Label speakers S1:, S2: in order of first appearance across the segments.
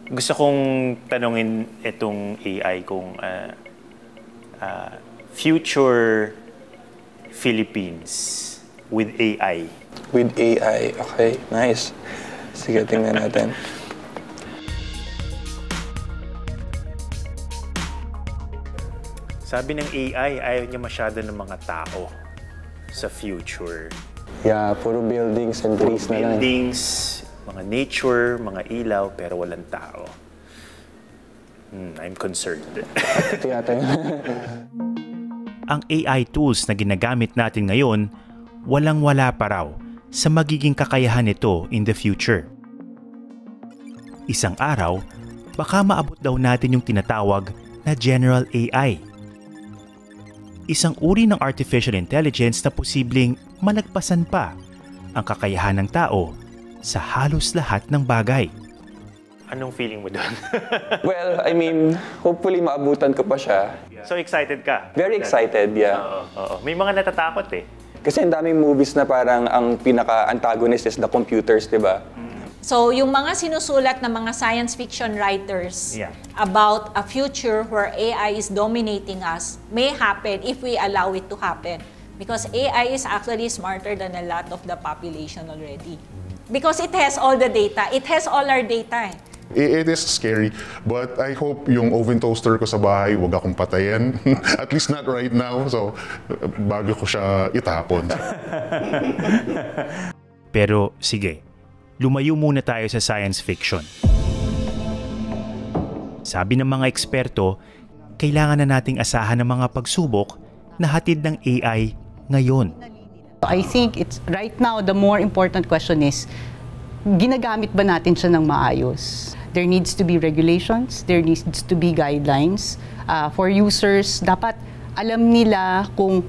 S1: Gusto kong tanungin itong AI kung future Philippines with AI.
S2: With AI, okay, nice. Sige, tingnan natin.
S1: Sabi ng AI, ayaw niya masyado ng mga tao sa future.
S2: Yeah, puro buildings and trees na lang.
S1: Buildings, mga nature, mga ilaw, pero walang tao. I'm concerned.
S2: Ito yata yun.
S3: Ang AI tools na ginagamit natin ngayon, walang-wala pa raw sa magiging kakayahan nito in the future. Isang araw, baka maabot daw natin yung tinatawag na General AI. Isang uri ng artificial intelligence na posibleng malagpasan pa ang kakayahan ng tao sa halos lahat ng bagay.
S1: Anong feeling mo doon?
S2: Well, I mean, hopefully maabutan ko pa siya.
S1: So excited ka?
S2: Very excited, yeah.
S1: Oo. May mga natatakot eh.
S2: Kasi ang daming movies na parang ang pinaka-antagonist is the computers, di ba?
S4: So, yung mga sinusulat ng mga science fiction writers about a future where AI is dominating us may happen if we allow it to happen. Because AI is actually smarter than a lot of the population already. Because it has all the data. It has all our data.
S5: It is scary, but I hope yung oven toaster ko sa bahay, wag akong patayin. At least not right now, so bago ko siya itapon.
S3: Pero sige, lumayo muna tayo sa science fiction. Sabi ng mga eksperto, kailangan na nating asahan ng mga pagsubok na hatid ng AI ngayon.
S6: I think it's right now the more important question is, ginagamit ba natin siya ng maayos? There needs to be regulations, there needs to be guidelines for users. Dapat alam nila kung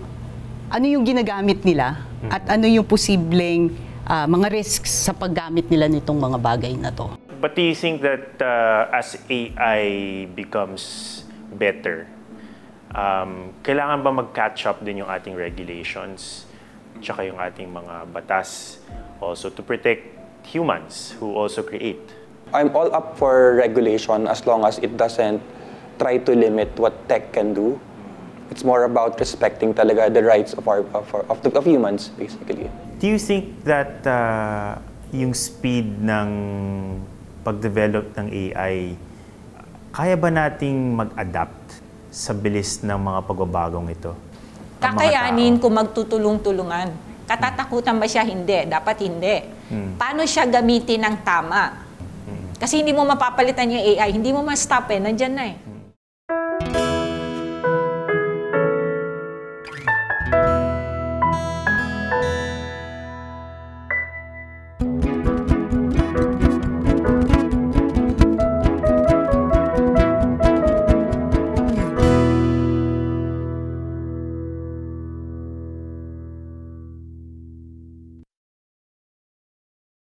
S6: ano yung ginagamit nila at ano yung posibleng mga risks sa paggamit nila nitong mga bagay na to.
S1: But do you think that as AI becomes better, kailangan ba mag-catch up din yung ating regulations tsaka yung ating mga batas also to protect humans who also create?
S2: I'm all up for regulation as long as it doesn't try to limit what tech can do. It's more about respecting talaga the rights of humans, basically.
S1: Do you think that yung speed ng pag-develop ng AI, kaya ba nating mag-adapt sa bilis ng mga pagbabagong ito?
S4: Kakayanin kung magtutulong-tulungan. Katatakutan ba siya? Hindi. Dapat hindi. Paano siya gamitin ng tama? Kasi hindi mo mapapalitan yung AI, hindi mo ma-stop eh, nandyan na eh.